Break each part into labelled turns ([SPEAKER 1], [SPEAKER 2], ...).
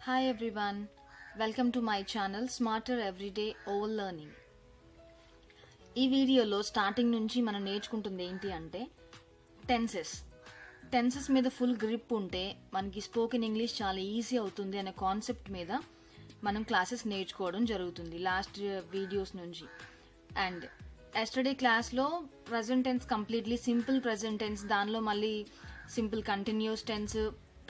[SPEAKER 1] Hi everyone, welcome to my channel Smarter Everyday Over Learning. ఈ వీడియోలో starting నుంచి మనం నేర్చుకుంటుంది ఏంటి అంటే టెన్సెస్ మీద ఫుల్ గ్రిప్ ఉంటే మనకి స్పోకెన్ ఇంగ్లీష్ చాలా ఈజీ అవుతుంది అనే కాన్సెప్ట్ మీద మనం క్లాసెస్ నేర్చుకోవడం జరుగుతుంది లాస్ట్ వీడియోస్ నుంచి. అండ్ ఎస్టర్డే క్లాస్లో present tense completely simple present tense, దానిలో మళ్ళీ simple continuous tense,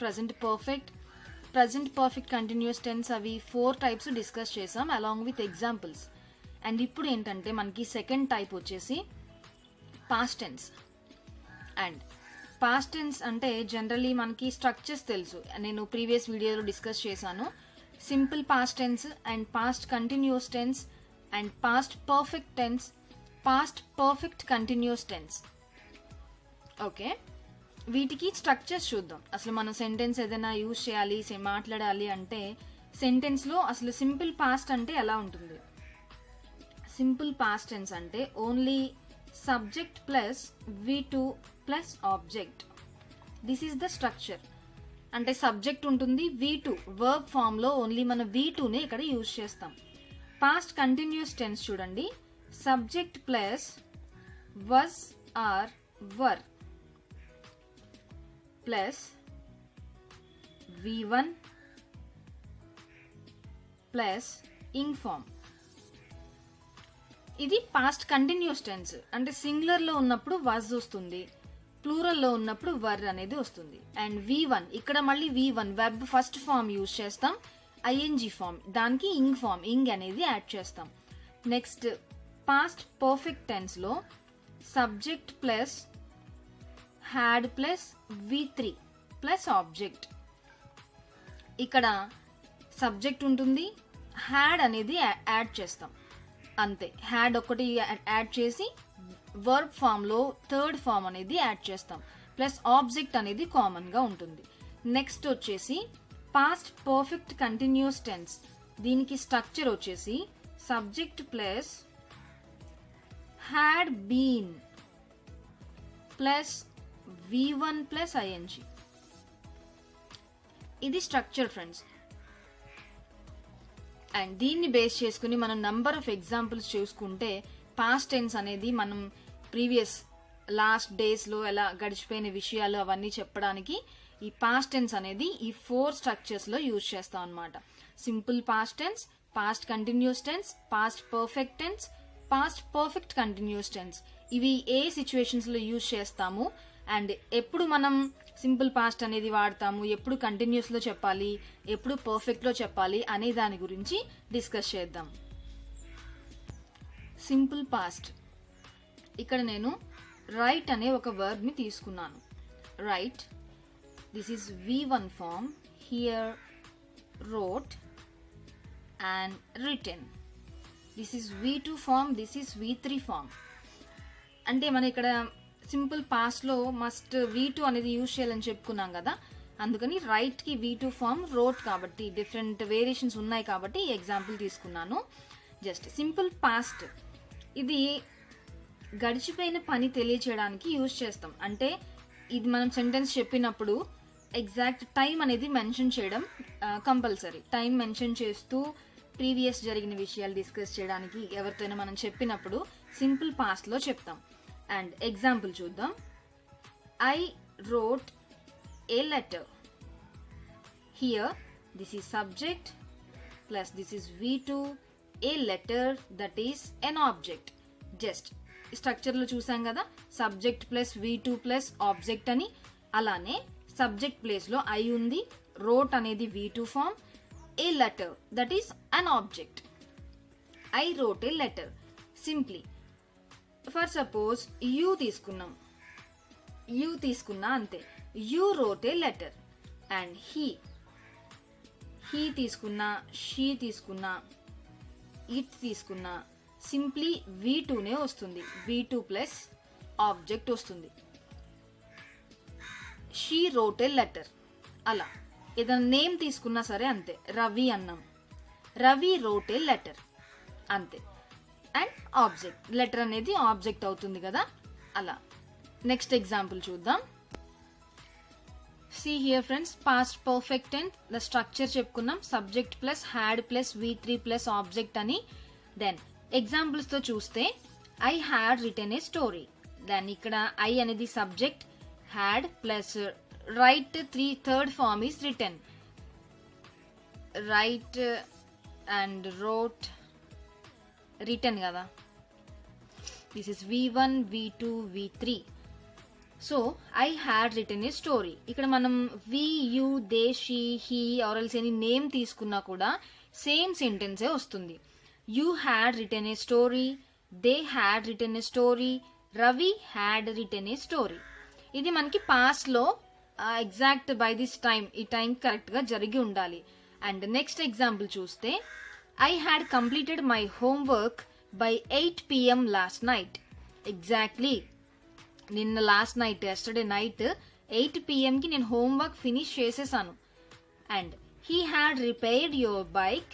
[SPEAKER 1] present perfect continuous tense, అవి 4 టైప్స్ డిస్కస్ చేసాం అలాంగ్ విత్ ఎగ్జాంపుల్స్. అండ్ ఇప్పుడు ఏంటంటే మనకి సెకండ్ టైప్ వచ్చేసి past tense. And past tense అంటే జనరలీ మనకి స్ట్రక్చర్స్ తెలుసు, నేను ప్రీవియస్ వీడియోలో డిస్కస్ చేశాను. Simple past tense and past continuous tense and past perfect tense, past perfect continuous tense. Okay, వీటికి స్ట్రక్చర్స్ చూద్దాం. అసలు మనం సెంటెన్స్ ఏదైనా యూజ్ చేయాలి, మాట్లాడాలి అంటే సెంటెన్స్లో అసలు సింపుల్ పాస్ట్ అంటే ఎలా ఉంటుంది. సింపుల్ పాస్ట్ టెన్స్ అంటే only subject plus V2 plus object. This is the structure. అంటే సబ్జెక్ట్ ఉంటుంది, V2 వర్బ్ ఫామ్లో ఓన్లీ మనం V2ని ఇక్కడ యూజ్ చేస్తాం. పాస్ట్ కంటిన్యూస్ టెన్స్ చూడండి, subject plus was or were plus V1 plus ing form. ఇది past continuous tense. అంటే singular లో ఉన్నప్పుడు was వస్తుంది, ప్లూరల్ లో ఉన్నప్పుడు were అనేది వస్తుంది. అండ్ V1 ఇక్కడ మళ్ళీ V1 verb first form use చేస్తాం, ing ఫామ్, దానికి ఇంగ్ అనేది యాడ్ చేస్తాం. నెక్స్ట్ పాస్ట్ పర్ఫెక్ట్ టెన్స్ లో subject plus had plus V3 plus object. ఇక్కడ సబ్జెక్ట్ ఉంటుంది, హ్యాడ్ అనేది యాడ్ చేస్తాం అంతే. హ్యాడ్ ఒకటి యాడ్ చేసి వర్బ్ ఫామ్లో థర్డ్ ఫామ్ అనేది యాడ్ చేస్తాం, ప్లస్ ఆబ్జెక్ట్ అనేది కామన్ గా ఉంటుంది. నెక్స్ట్ వచ్చేసి పాస్ట్ పర్ఫెక్ట్ కంటిన్యూస్ టెన్స్. దీనికి స్ట్రక్చర్ వచ్చేసి subject plus had been plus V1 plus ing. ఇది స్ట్రక్చర్ ఫ్రెండ్స్. అండ్ దీన్ని బేస్ చేసుకుని మనం నంబర్ ఆఫ్ ఎగ్జాంపుల్స్ చూసుకుంటే పాస్ట్ టెన్స్ అనేది మనం ప్రీవియస్ లాస్ట్ డేస్ లో ఎలా గడిచిపోయిన విషయాలు అవన్నీ చెప్పడానికి ఈ పాస్ట్ టెన్స్ అనేది ఈ 4 స్ట్రక్చర్స్ లో యూజ్ చేస్తాం అన్నమాట. Simple past tense, past continuous tense, past perfect tense, past perfect continuous tense. ఇవి ఏ సిచ్యువేషన్స్ లో యూజ్ చేస్తాము అండ్ ఎప్పుడు మనం సింపుల్ పాస్ట్ అనేది వాడతాము, ఎప్పుడు కంటిన్యూస్ లో చెప్పాలి, ఎప్పుడు పర్ఫెక్ట్ లో చెప్పాలి అనే దాని గురించి డిస్కస్ చేద్దాం. సింపుల్ పాస్ట్, ఇక్కడ నేను రైట్ అనే ఒక వర్బ్ ని తీసుకున్నాను. Write, this is V1 form, here wrote and written. This is V2 form, this is V3 form. అంటే మనం ఇక్కడ సింపుల్ పాస్ట్ లో మస్ట్ V2 అనేది యూజ్ చేయాలని చెప్పుకున్నాం కదా, అందుకని రైట్ కి V2 ఫార్మ్, రోట్ కాబట్టి డిఫరెంట్ వేరియేషన్స్ ఉన్నాయి కాబట్టి ఈ ఎగ్జాంపుల్ తీసుకున్నాను. జస్ట్ సింపుల్ పాస్ట్ ఇది గడిచిపోయిన పని తెలియచేయడానికి యూజ్ చేస్తాం. అంటే ఇది మనం సెంటెన్స్ చెప్పినప్పుడు ఎగ్జాక్ట్ టైం అనేది మెన్షన్ చేయడం కంపల్సరీ. టైం మెన్షన్ చేస్తూ ప్రీవియస్ జరిగిన విషయాలు డిస్కస్ చేయడానికి ఎవరితోనైనా మనం చెప్పినప్పుడు సింపుల్ పాస్ట్ లో చెప్తాం. అండ్ ఎగ్జాంపుల్ చూద్దాం. I wrote a letter. Here this is subject plus this is V2, a letter, that is an object. Just structure లో చూసాం కదా, subject plus V2 plus object అని. అలానే సబ్జెక్ట్ ప్లేస్ లో I ఉంది, wrote అనేది V2 form, a letter, that is an object. I wrote a letter. Simply for suppose you తీసుకున్నా అంతే, you wrote a letter. And he తీసుకున్నా, she తీసుకున్నా, it తీసుకున్నా సింప్లీ V2నే వస్తుంది, V2 ప్లస్ ఆబ్జెక్ట్ వస్తుంది. She wrote a letter. అలా ఏదైనా name తీసుకున్నా సరే అంతే, రవి అన్నాం, రవి wrote a letter అంతే. అండ్ ఆబ్జెక్ట్, లెటర్ అనేది ఆబ్జెక్ట్ అవుతుంది కదా అలా. నెక్స్ట్ ఎగ్జాంపుల్ చూద్దాం. See here friends, past perfect tense, the structure చెప్పుకున్నాం, subject plus had plus V3 plus object అని. Then examples తో చూస్తే I had written a story. Then ఇక్కడ I అనేది subject, had plus write third form is written. Write and wrote, written కదా. This is V1, V2, V3. So I had written a story. ఇక్కడ మనం we, you, they, she, he are else any name తీసుకున్నా కూడా same సెంటెన్సే వస్తుంది. You had written a story, they had written a story, Ravi had written a story. ఇది మనకి past లో exact by this time, ఈ టైం కరెక్ట్ గా జరిగి ఉండాలి. అండ్ నెక్స్ట్ ఎగ్జాంపుల్ చూస్తే I had completed my homework by 8 PM last night. Exactly నిన్న last night, yesterday night 8 PM కి నేను హోంవర్క్ ఫినిష్ చేసేసాను. And he had repaired your bike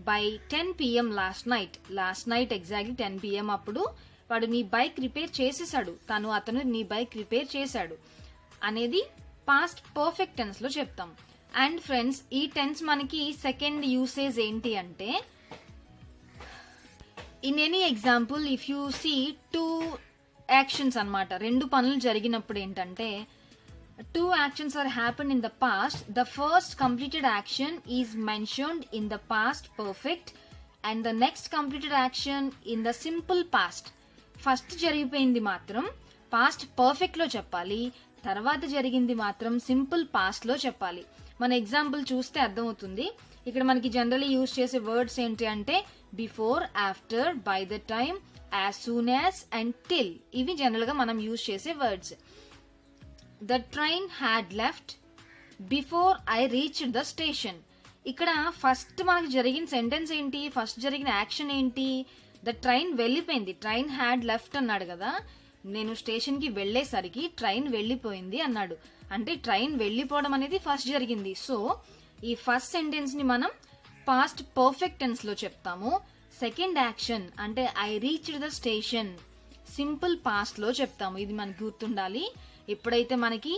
[SPEAKER 1] by 10 PM last night. Last night exactly 10 PM అప్పుడు వాడు నీ bike repair చేసేసాడు, అతను నీ బైక్ రిపేర్ చేశాడు అనేది పాస్ట్ పర్ఫెక్ట్ టెన్స్ లో చెప్తాం. అండ్ ఫ్రెండ్స్, ఈ టెన్స్ మనకి సెకండ్ యూసేజ్ ఏంటి అంటే, in any example if you see 2 actions అన్నమాట, 2 పనులు జరిగినప్పుడు ఏంటంటే 2 actions are happened in the past. The first completed action is mentioned in the past perfect and the next completed action in the simple past. First జరిగిపోయింది మాత్రం past perfect లో చెప్పాలి, తర్వాత జరిగింది మాత్రం సింపుల్ పాస్ట్ లో చెప్పాలి. మన ఎగ్జాంపుల్ చూస్తే అర్థమవుతుంది. ఇక్కడ మనకి జనరల్లీ యూజ్ చేసే వర్డ్స్ ఏంటి అంటే before, after, by the time, as soon as and till. ఇవి జనరల్ గా మనం యూజ్ చేసే words. The train had left before I reached the station. ఇక్కడ ఫస్ట్ మనకి జరిగిన సెంటెన్స్ ఏంటి, ఫస్ట్ జరిగిన యాక్షన్ ఏంటి, ద ట్రైన్ వెళ్ళిపోయింది. ట్రైన్ హ్యాడ్ లెఫ్ట్ అన్నాడు కదా, నేను స్టేషన్ కి వెళ్లేసరికి ట్రైన్ వెళ్ళిపోయింది అన్నాడు. అంటే ట్రైన్ వెళ్ళిపోవడం అనేది ఫస్ట్ జరిగింది. సో ఈ ఫస్ట్ సెంటెన్స్ ని మనం పాస్ట్ పర్ఫెక్ట్ టెన్స్ లో చెప్తాము. సెకండ్ యాక్షన్ అంటే I reached the station simple past లో చెప్తాము. ఇది మనకి గుర్తుండాలి. ఎప్పుడైతే మనకి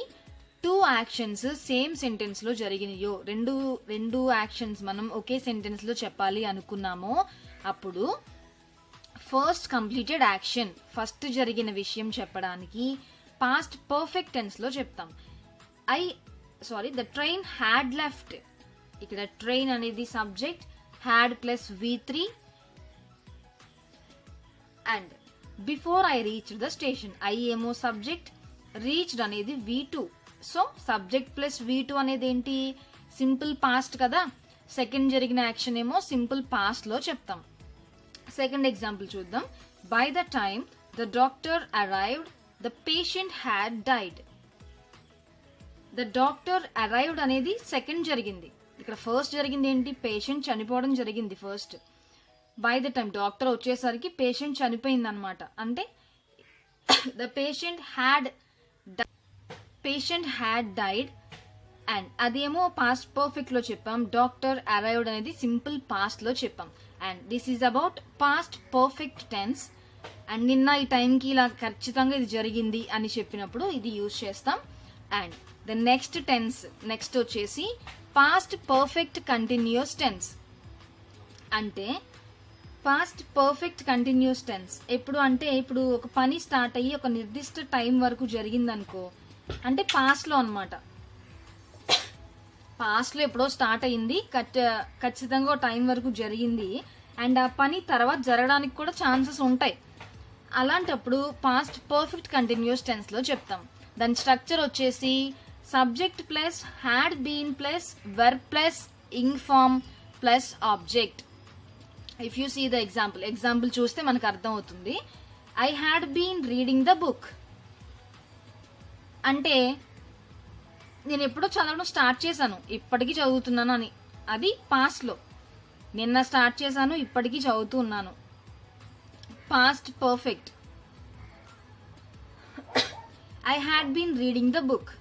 [SPEAKER 1] 2 యాక్షన్స్ సేమ్ సెంటెన్స్ లో జరిగినాయో, రెండు యాక్షన్స్ మనం ఒకే సెంటెన్స్ లో చెప్పాలి అనుకున్నామో, అప్పుడు ఫస్ట్ కంప్లీటెడ్ యాక్షన్, ఫస్ట్ జరిగిన విషయం చెప్పడానికి పాస్ట్ పర్ఫెక్ట్ టెన్స్ లో చెప్తాం. The train had left. ఇక్కడ ట్రైన్ అనేది subject, had plus V3 and before I reached the station. I ఏమో సబ్జెక్ట్, రీచ్డ్ అనేది V2. So subject plus V2 అనేది ఏంటి, సింపుల్ పాస్ట్ కదా. సెకండ్ జరిగిన యాక్షన్ ఏమో సింపుల్ పాస్ట్ లో చెప్తాం. సెకండ్ ఎగ్జాంపుల్ చూద్దాం. By the time the doctor arrived the patient had died. The doctor arrived అనేది సెకండ్ జరిగింది. ఇక్కడ ఫస్ట్ జరిగింది ఏంటి, పేషెంట్ చనిపోవడం జరిగింది first. By the time doctor వచ్చేసరికి పేషెంట్ చనిపోయింది అనమాట. అంటే the patient had died and అదేమో పాస్ట్ పర్ఫెక్ట్ లో చెప్పాం. డాక్టర్ అరైవ్డ్ అనేది సింపుల్ పాస్ట్ లో చెప్పాం. And this is about past perfect tense. And నిన్న ఈ టైంకి ఇలా ఖచ్చితంగా ఇది జరిగింది అని చెప్పినప్పుడు ఇది యూజ్ చేస్తాం. అండ్ ద నెక్స్ట్ వచ్చేసి పాస్ట్ పర్ఫెక్ట్ కంటిన్యూస్ టెన్స్. అంటే పాస్ట్ పర్ఫెక్ట్ కంటిన్యూస్ టెన్స్ ఎప్పుడు అంటే, ఇప్పుడు ఒక పని స్టార్ట్ అయ్యి ఒక నిర్దిష్ట టైం వరకు జరిగిందనుకో, అంటే పాస్ట్ లో అనమాట. పాస్ట్ లో ఎప్పుడో స్టార్ట్ అయ్యింది, ఖచ్చితంగా టైం వరకు జరిగింది, అండ్ ఆ పని తర్వాత జరగడానికి కూడా ఛాన్సెస్ ఉంటాయి. అలాంటప్పుడు పాస్ట్ పర్ఫెక్ట్ కంటిన్యూస్ టెన్స్ లో చెప్తాం. దాని స్ట్రక్చర్ వచ్చేసి subject plus had been plus verb plus ing form plus object. If you see the example చూస్తే మనకు అర్థం అవుతుంది. I had been reading the book అంటే నేను ఎప్పుడో చదవడం స్టార్ట్ చేశాను, ఇప్పటికీ చదువుతున్నాను అని. అది పాస్ట్ లో. నిన్న స్టార్ట్ చేశాను, ఇప్పటికీ చదువుతూ ఉన్నాను. Past perfect. I had been reading the book.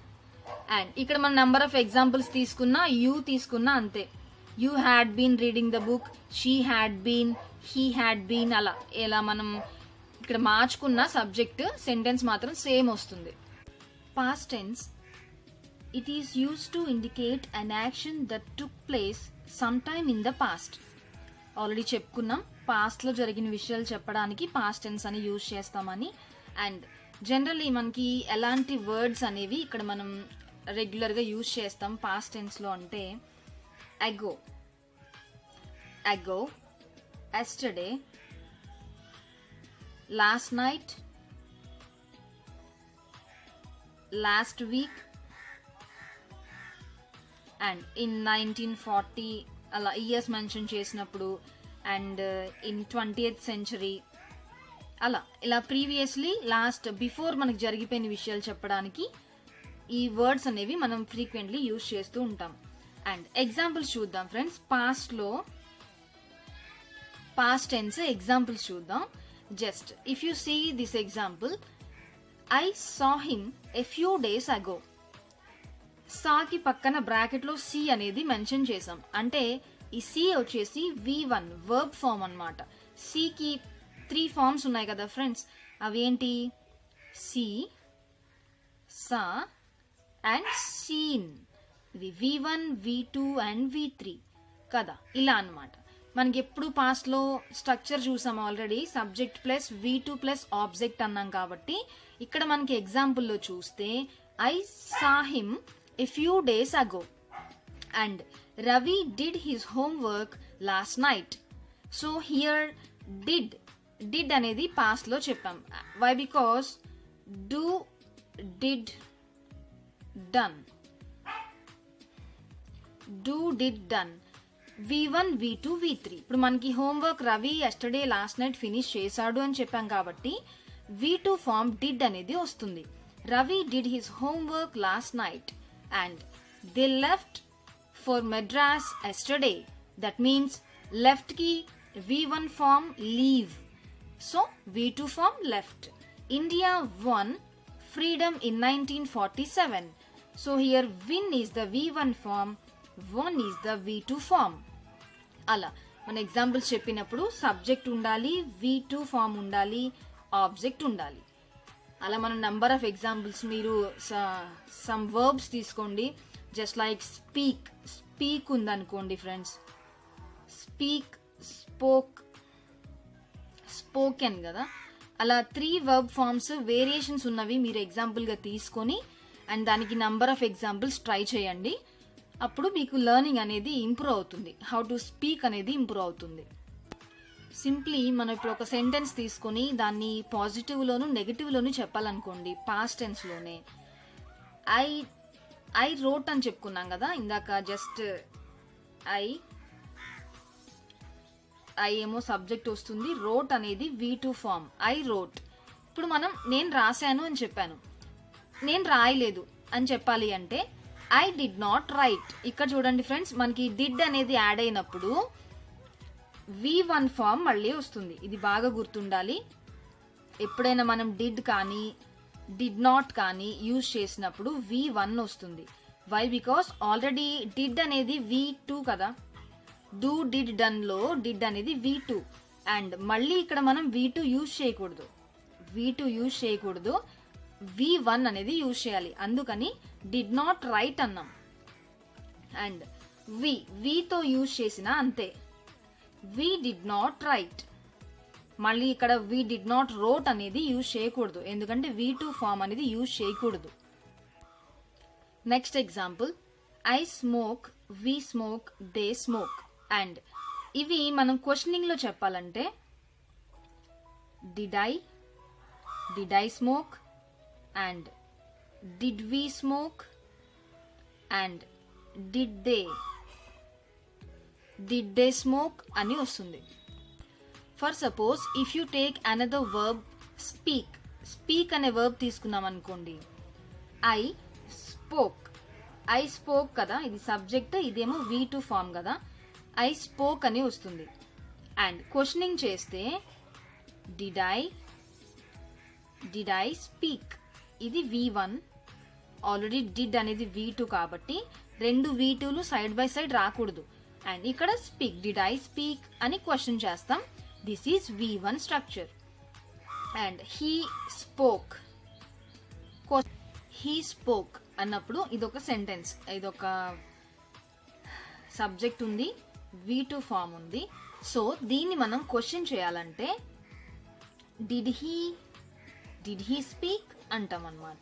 [SPEAKER 1] And ఇక్కడ మన నెంబర్ ఆఫ్ ఎగ్జాంపుల్స్ తీసుకున్నా, యూ తీసుకున్నా అంతే. You had been reading the book, she had been, he had been, అలా ఎలా మనం ఇక్కడ మార్చుకున్న సబ్జెక్ట్ సెంటెన్స్ మాత్రం సేమ్ వస్తుంది. Past tense it is used to indicate an action that took place sometime in the past. Already చెప్పుకున్నాం, past లో జరిగిన విషయాలు చెప్పడానికి పాస్ట్ టెన్స్ అని యూజ్ చేస్తామని. అండ్ జనరల్లీ మనకి ఎలాంటి వర్డ్స్ అనేవి ఇక్కడ మనం రెగ్యులర్ గా యూజ్ చేస్తాం పాస్ట్ టెన్స్ లో అంటే అగో, అగో, yesterday, last night, last week, and in 1940 అలా ఇయర్స్ మెన్షన్ చేసినప్పుడు, అండ్ ఇన్ 20th century, అలా ఇలా ప్రీవియస్లీ లాస్ట్ బిఫోర్ మనకు జరిగిపోయిన విషయాలు చెప్పడానికి ఈ వర్డ్స్ అనేవి మనం ఫ్రీక్వెంట్లీ యూజ్ చేస్తూ ఉంటాం. అండ్ ఎగ్జాంపుల్స్ చూద్దాం ఫ్రెండ్స్. పాస్ట్ టెన్స్ ఎగ్జాంపుల్స్ చూద్దాం. Just if you see this example, I saw him a few days ago. సాకి పక్కన బ్రాకెట్ లో సి అనేది మెన్షన్ చేసాం. అంటే ఈ సి వచ్చేసి V1 వర్బ్ ఫామ్ అన్నమాట. సికి 3 ఫార్మ్స్ ఉన్నాయి కదా ఫ్రెండ్స్, అవి ఏంటి? See, saw and seen. ఇది V1, V2 అండ్ V3 కదా, ఇలా అన్నమాట. మనకి ఎప్పుడు పాస్ట్ లో స్ట్రక్చర్ చూసాం already, subject plus V2 plus object అన్నాం. కాబట్టి ఇక్కడ మనకి ఎగ్జాంపుల్ లో చూస్తే I saw him a few days ago and Ravi did his homework last night. So here did అనేది past లో చెప్పాం. Why? Because do, did, done. Do, did, done. V1, V2, V3. ఇప్పుడు మనకి homework Ravi yesterday last night finish చేశాడు అని చెప్పాం కాబట్టి V2 form did అనేది వస్తుంది. Ravi did his homework last night and they left for Madras yesterday. That means left ki V1 form leave, so V2 form left. India won freedom in 1947, so here win is the V1 form, won is the V2 form. అలా మన examples చెప్పినప్పుడు subject ఉండాలి, V2 form ఉండాలి, object ఉండాలి. అలా మనం number of examples, మీరు some verbs తీసుకోండి. జస్ట్ లైక్ స్పీక్, స్పీక్ ఉందనుకోండి ఫ్రెండ్స్, స్పీక్, స్పోక్, స్పోకెన్ కదా. అలా 3 వర్బ్ ఫార్మ్స్ వేరియేషన్స్ ఉన్నవి మీరు ఎగ్జాంపుల్ గా తీసుకొని అండ్ దానికి నంబర్ ఆఫ్ ఎగ్జాంపుల్స్ ట్రై చేయండి. అప్పుడు మీకు లెర్నింగ్ అనేది ఇంప్రూవ్ అవుతుంది, హౌ టు స్పీక్ అనేది ఇంప్రూవ్ అవుతుంది. సింప్లీ మనం ఇప్పుడు ఒక సెంటెన్స్ తీసుకొని దాన్ని పాజిటివ్ లోను నెగటివ్ లోను చెప్పాలనుకోండి పాస్ట్ టెన్స్ లోనే. ఐ రోట్ అని చెప్పుకున్నాం కదా ఇందాక. జస్ట్ ఐ ఏమో సబ్జెక్ట్ వస్తుంది, రోట్ అనేది V2 ఫార్మ్, ఐ రోట్. ఇప్పుడు మనం నేను రాశాను అని చెప్పాను, నేను రాయలేదు అని చెప్పాలి అంటే ఐ డిడ్ నాట్ రైట్. ఇక్కడ చూడండి ఫ్రెండ్స్, మనకి డిడ్ అనేది యాడ్ అయినప్పుడు V1 ఫార్మ్ మళ్ళీ వస్తుంది. ఇది బాగా గుర్తుండాలి. ఎప్పుడైనా మనం డిడ్ కానీ డిడ్ నాట్ కానీ యూజ్ చేసినప్పుడు V1 వస్తుంది. వై? బికాస్ ఆల్రెడీ డిడ్ అనేది V2 కదా. డూ, డిడ్, డన్ లో డిడ్ అనేది V2 అండ్ మళ్ళీ ఇక్కడ మనం V2 యూజ్ చేయకూడదు, V1 అనేది యూజ్ చేయాలి. అందుకని డిడ్ నాట్ రైట్ అన్నాం. అండ్ వీతో యూజ్ చేసినా అంతే, we did not write. మళ్ళీ ఇక్కడ we did not wrote అనేది యూజ్ చేయకూడదు, ఎందుకంటే V2 ఫార్మ్ అనేది యూజ్ చేయకూడదు. Next example, I smoke, we smoke, they smoke. And ఇవి మనం క్వశ్చనింగ్ లో చెప్పాలంటే did I smoke and did we smoke and did they smoke అని వస్తుంది. For suppose if you take another verb speak అనే verb తీసుకున్నాం అనుకోండి. ఐ స్పోక్ కదా, ఇది సబ్జెక్ట్, ఇదేమో V2 ఫార్మ్ కదా. ఐ స్పోక్ అని వస్తుంది. అండ్ క్వశ్చనింగ్ చేస్తే డిడ్ ఐ స్పీక్, ఇది V1, ఆల్రెడీ డిడ్ అనేది V2 కాబట్టి 2 V2లు సైడ్ బై సైడ్ రాకూడదు. అండ్ ఇక్కడ స్పీక్, డిడ్ ఐ స్పీక్ అని క్వశ్చన్ చేస్తాం. This is V1 structure. And he spoke అన్నప్పుడు ఇదొక సెంటెన్స్, ఇదొక సబ్జెక్ట్ ఉంది, V2 ఫామ్ ఉంది. సో దీన్ని మనం క్వశ్చన్ చేయాలంటే డిడ్ హీ స్పీక్ అంటాం అనమాట.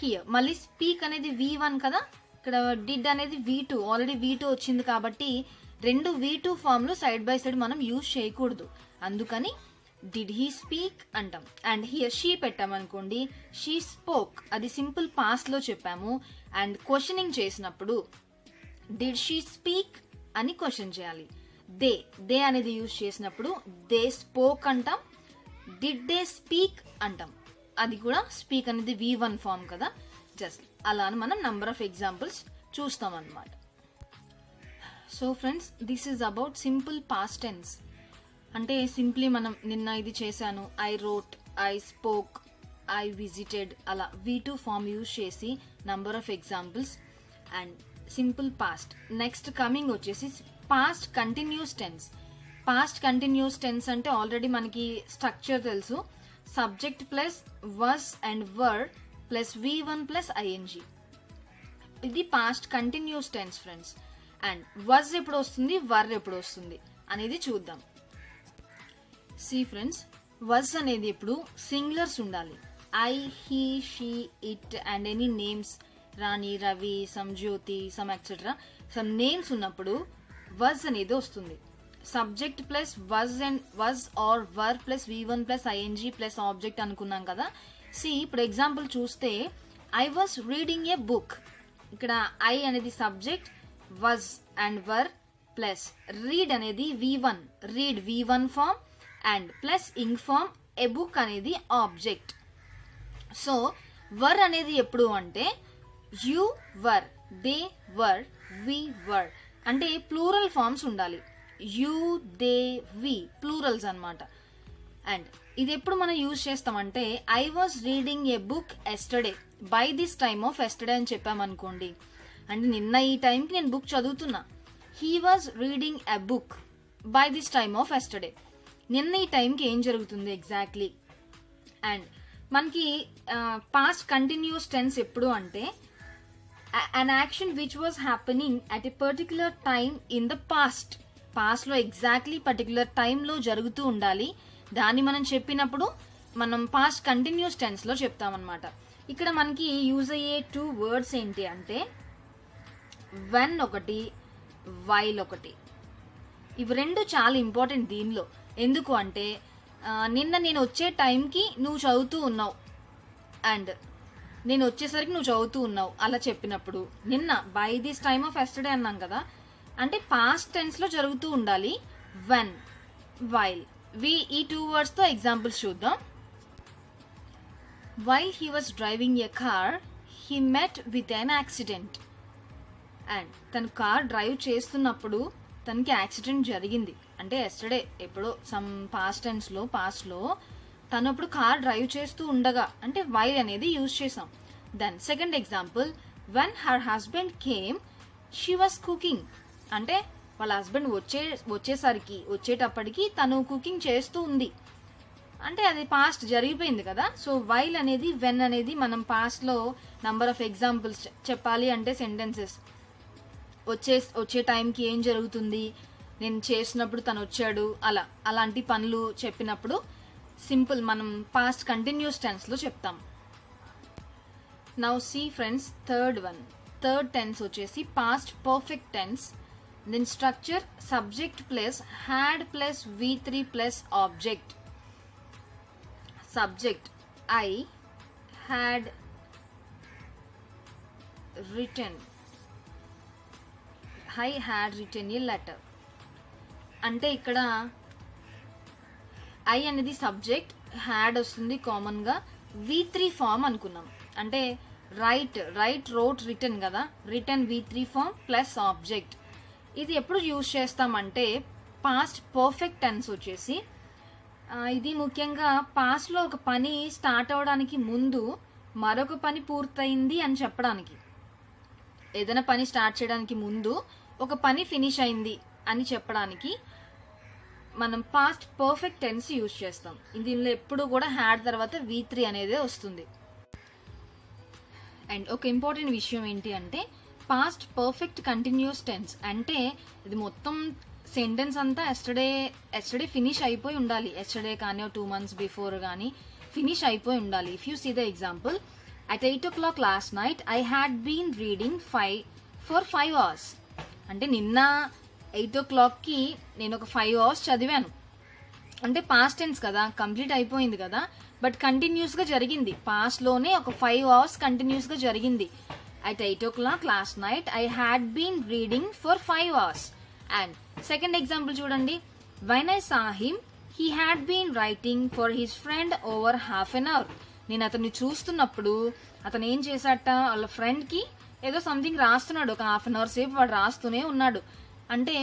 [SPEAKER 1] హియర్ మళ్ళీ స్పీక్ అనేది V1 కదా, ఇక్కడ డిడ్ అనేది V2, ఆల్రెడీ V2 వచ్చింది కాబట్టి రెండు V2 ఫామ్లు సైడ్ బై సైడ్ మనం యూజ్ చేయకూడదు. అందుకని డిడ్ హీ స్పీక్ అంటాం. అండ్ హియర్ షీ పెట్టామనుకోండి, షీ స్పోక్, అది సింపుల్ పాస్ట్ లో చెప్పాము. అండ్ క్వశ్చనింగ్ చేసినప్పుడు డిడ్ షీ స్పీక్ అని క్వశ్చన్ చేయాలి. దే అనేది యూజ్ చేసినప్పుడు దే స్పోక్ అంటాం, డిడ్ దే స్పీక్ అంటాం. అది కూడా స్పీక్ అనేది V1 ఫామ్ కదా. జస్ట్ అలా మనం నంబర్ ఆఫ్ ఎగ్జాంపుల్స్ చూస్తాం అన్నమాట. So friends, this is about simple past tense. అంటే సింప్లీ మనం నిన్న ఇది చేశాను, I wrote, I spoke, I visited, అలా V2 ఫామ్ యూజ్ చేసి number of examples. And simple past. Next coming వచ్చేసి past continuous tense. Past continuous tense అంటే already మనకి స్ట్రక్చర్ తెలుసు, subject plus was and were plus V1 plus ING. ఇది past continuous tense friends. And was ఎప్పుడు వస్తుంది, were ఎప్పుడు వస్తుంది అనేది చూద్దాం. సి ఫ్రెండ్స్, was అనేది ఎప్పుడు సింగులర్స్ ఉండాలి. I, he, she, it and any names, Rani, Ravi, some Jyothi, some etcetera, some names ఉన్నప్పుడు was అనేది వస్తుంది. Subject plus was or were plus V1 plus ING plus object అనుకున్నాం కదా. సి ఇప్పుడు ఎగ్జాంపుల్ చూస్తే I was reading a book. ఇక్కడ I అనేది subject, was and were plus read అనేది V1, read V1 form and plus ing form, a book అనేది object. So were అనేది ఎప్పుడు అంటే యు వర్, దే వర్, వి వర్, అంటే ప్లూరల్ ఫామ్స్ ఉండాలి. You, they, we plurals అన్నమాట. అండ్ ఇది ఎప్పుడు మనం యూజ్ చేస్తామంటే I was reading a book yesterday, by this time of yesterday అని చెప్పామనుకోండి, అంటే నిన్న ఈ టైంకి నేను బుక్ చదువుతున్నా. He was reading a book by this time of yesterday, నిన్న ఈ టైంకి ఏం జరుగుతుంది ఎగ్జాక్ట్లీ. అండ్ మనకి పాస్ట్ కంటిన్యూస్ టెన్స్ ఎప్పుడు అంటే an action which was happening at a particular time in the past. Past లో ఎగ్జాక్ట్లీ పర్టికులర్ టైంలో జరుగుతూ ఉండాలి. దాన్ని మనం చెప్పినప్పుడు మనం పాస్ట్ కంటిన్యూస్ టెన్స్ లో చెప్తామన్నమాట. ఇక్కడ మనకి యూజ్ అయ్యే 2 వర్డ్స్ ఏంటి అంటే వెన్ ఒకటి, వైల్ ఒకటి. ఇవి రెండు చాలా ఇంపార్టెంట్ దీనిలో. ఎందుకు అంటే నిన్న నేను వచ్చే టైంకి నువ్వు చదువుతూ ఉన్నావు అండ్ నేను వచ్చేసరికి నువ్వు చదువుతూ ఉన్నావు అలా చెప్పినప్పుడు, నిన్న by this time of yesterday అన్నాం కదా, అంటే పాస్ట్ టెన్స్ లో జరుగుతూ ఉండాలి. వెన్, వైల్, ఈ 2 వర్డ్స్ తో ఎగ్జాంపుల్స్ చూద్దాం. While he was driving a car he met with an accident. And తను కార్ డ్రైవ్ చేస్తున్నప్పుడు తనకి యాక్సిడెంట్ జరిగింది. అంటే ఎస్టర్డే ఎప్పుడో సమ్ పాస్ట్ టెన్స్ లో, పాస్ట్ లో తను అప్పుడు కార్ డ్రైవ్ చేస్తూ ఉండగా, అంటే వైల్ అనేది యూజ్ చేసాం. Then second example, when her husband came she was cooking. అంటే వాళ్ళ హస్బెండ్ వచ్చేటప్పటికి తను కుకింగ్ చేస్తూ ఉంది, అంటే అది పాస్ట్ జరిగిపోయింది కదా. సో వైల్ అనేది, వెన్ అనేది మనం పాస్ట్ లో నంబర్ ఆఫ్ ఎగ్జాంపుల్స్ చెప్పాలి అంటే సెంటెన్సెస్ వచ్చే టైంకి ఏం జరుగుతుంది, నేను చేసినప్పుడు తను వచ్చాడు, అలాంటి పనులు చెప్పినప్పుడు సింపుల్ మనం పాస్ట్ కంటిన్యూస్ టెన్స్ లో చెప్తాం. Now see friends, third tense వచ్చేసి past perfect tense. Then structure subject plus had plus V3 plus object. Subject I had written a letter. అంటే ఇక్కడ ఐ అనేది సబ్జెక్ట్, హ్యాడ్ వస్తుంది కామన్ గా, V3 form అనుకున్నాం. అంటే రైట్, రోట్, రిటన్ కదా, రిటన్ V3 ఫామ్ ప్లస్ ఆబ్జెక్ట్. ఇది ఎప్పుడు యూజ్ చేస్తామంటే పాస్ట్ పర్ఫెక్ట్ టెన్స్ వచ్చేసి ఇది ముఖ్యంగా పాస్ట్ లో ఒక పని స్టార్ట్ అవడానికి ముందు మరొక పని పూర్తయింది అని చెప్పడానికి. ఏదైనా పని స్టార్ట్ చేయడానికి ముందు ఒక పని ఫినిష్ అయింది అని చెప్పడానికి మనం పాస్ట్ పర్ఫెక్ట్ టెన్స్ యూజ్ చేస్తాం. దీనిలో ఎప్పుడు కూడా హ్యాడ్ తర్వాత V3 అనేది వస్తుంది. అండ్ ఒక ఇంపార్టెంట్ విషయం ఏంటి అంటే పాస్ట్ పర్ఫెక్ట్ కంటిన్యూస్ టెన్స్ అంటే ఇది మొత్తం సెంటెన్స్ అంతా ఎస్టర్డే ఫినిష్ అయిపోయి ఉండాలి. ఎస్టర్డే కానీ 2 months బిఫోర్ కానీ ఫినిష్ అయిపోయి ఉండాలి. If you see the example, at 8 o'clock last night I had been reading for 5 hours. అంటే నిన్న 8 o'clockకి నేను ఒక 5 hours చదివాను. అంటే పాస్ట్ టెన్స్ కదా, కంప్లీట్ అయిపోయింది కదా, బట్ కంటిన్యూస్ గా జరిగింది. పాస్ట్ లోనే ఒక 5 hours కంటిన్యూస్ గా జరిగింది. at 8 o'clock last night I had been reading for 5 hours. And second example చూడండి, when I saw him he had been writing for his friend over half an hour. నేను అతన్ని చూస్తున్నప్పుడు అతను ఏం చేశాట, వాళ్ళ ఫ్రెండ్ కి ఏదో సంథింగ్ రాస్తున్నాడు. ఒక 1/2 hour సేపు వాడు రాస్తూనే ఉన్నాడు. అంటే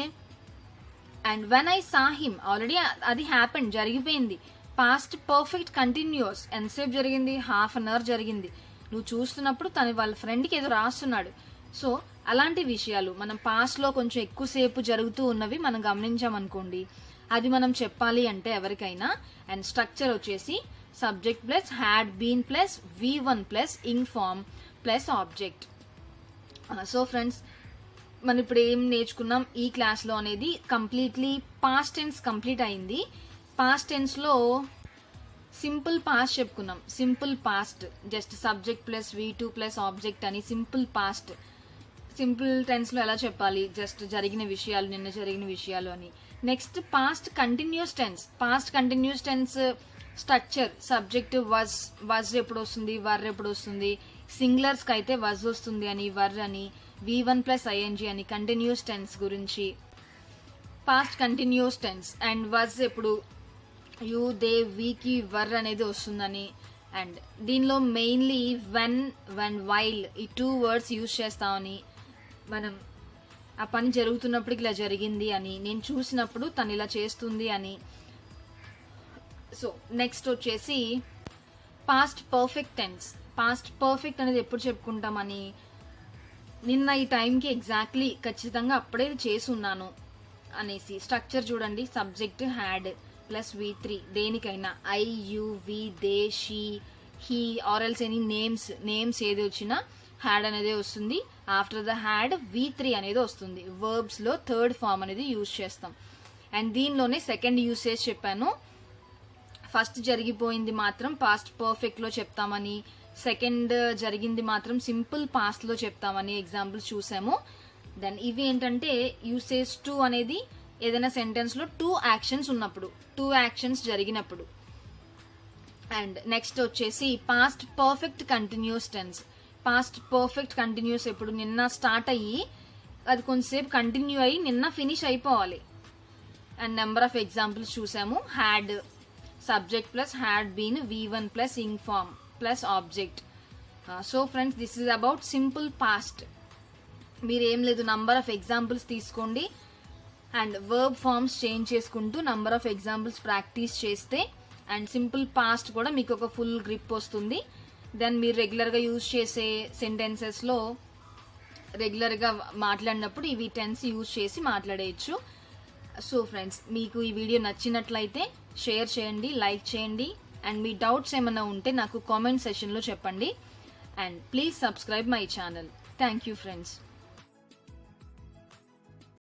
[SPEAKER 1] and when I saw him, already అది హ్యాపెన్, జరిగిపోయింది. Past perfect continuous. ఎంతసేపు జరిగింది? 1/2 hour జరిగింది. నువ్వు చూస్తున్నప్పుడు తను వాళ్ళ ఫ్రెండ్కి ఏదో రాస్తున్నాడు. సో అలాంటి విషయాలు మనం పాస్ట్ లో కొంచెం ఎక్కువసేపు జరుగుతూ ఉన్నవి మనం గమనించామనుకోండి, అది మనం చెప్పాలి అంటే ఎవరికైనా. అండ్ స్ట్రక్చర్ వచ్చేసి subject plus had been plus V1 plus ing form plus object. So friends, మనం ఇప్పుడు ఏం నేర్చుకున్నాం ఈ క్లాస్ లో అనేది కంప్లీట్లీ పాస్ట్ టెన్స్ కంప్లీట్ అయింది. పాస్ట్ టెన్స్ లో సింపుల్ పాస్ట్ చెప్పుకున్నాం. Simple past just subject plus V2 plus object అని సింపుల్ పాస్ట్. సింపుల్ టెన్స్ లో ఎలా చెప్పాలి, జస్ట్ జరిగిన విషయాలు, నిన్న జరిగిన విషయాలు అని. Next past continuous tense. Past continuous tense structure subject was ఎప్పుడు వస్తుంది, వర్ ఎప్పుడు వస్తుంది. సింగులర్స్ కి అయితే వజ్ వస్తుంది అని, వర్ అని, V1 ప్లస్ ING అని కంటిన్యూస్ టెన్స్ గురించి. Past continuous tense and was ఎప్పుడు యూ దే వీకి వర్ అనేది వస్తుందని. అండ్ దీనిలో మెయిన్లీ వెన్ వైల్ ఈ 2 words యూజ్ చేస్తామని. మనం ఆ పని జరుగుతున్నప్పుడు ఇలా జరిగింది అని, నేను చూసినప్పుడు తను ఇలా చేస్తుంది అని. సో నెక్స్ట్ వచ్చేసి past perfect tense. Past perfect అనేది ఎప్పుడు చెప్పుకుంటామని, నిన్న ఈ టైంకి ఎగ్జాక్ట్లీ ఖచ్చితంగా అప్పుడే చేసి ఉన్నాను అనేసి. స్ట్రక్చర్ చూడండి, సబ్జెక్ట్ హ్యాడ్ ప్లస్ V3 దేనికైనా, I, you, we, they, she, he are else any names ఏది వచ్చినా హ్యాడ్ అనేది వస్తుంది. ఆఫ్టర్ ద హ్యాడ్ V3 అనేది వస్తుంది. వర్బ్స్ లో థర్డ్ ఫార్మ్ అనేది యూజ్ చేస్తాం. అండ్ దీనిలోనే సెకండ్ యూసేజ్ చెప్పాను. ఫస్ట్ జరిగిపోయింది మాత్రం పాస్ట్ పర్ఫెక్ట్ లో చెప్తామని, సెకండ్ జరిగింది మాత్రం సింపుల్ పాస్ట్ లో చెప్తామని ఎగ్జాంపుల్స్ చూసాము. దెన్ ఇవి ఏంటంటే యూసేజ్ 2 అనేది ఏదైనా సెంటెన్స్ లో 2 actions ఉన్నప్పుడు, 2 actions జరిగినప్పుడు. అండ్ నెక్స్ట్ వచ్చేసి past perfect continuous tense. Past perfect continuous ఎప్పుడు, నిన్న స్టార్ట్ అయ్యి అది కొంచెంసేపు కంటిన్యూ అయ్యి నిన్న ఫినిష్ అయిపోవాలి. అండ్ నెంబర్ ఆఫ్ ఎగ్జాంపుల్స్ చూసాము. Had subject plus had been V1 plus ing form plus object. So friends, this is about simple past. మీరు ఏం లేదు, నంబర్ ఆఫ్ ఎగ్జాంపుల్స్ తీసుకోండి అండ్ వర్బ్ ఫార్మ్స్ చేంజ్ చేసుకుంటూ number of examples practice చేస్తే and simple past కూడా మీకు ఒక full grip వస్తుంది. దెన్ మీరు రెగ్యులర్ గా యూజ్ చేసే సెంటెన్సెస్ లో రెగ్యులర్ గా మాట్లాడినప్పుడు ఇవి టెన్స్ యూజ్ చేసి మాట్లాడేయచ్చు. సో ఫ్రెండ్స్, మీకు ఈ వీడియో నచ్చినట్లయితే షేర్ చేయండి, లైక్ చేయండి. అండ్ మీ డౌట్స్ ఏమైనా ఉంటే నాకు కామెంట్ సెషన్ లో చెప్పండి. And please subscribe my channel. Thank you friends.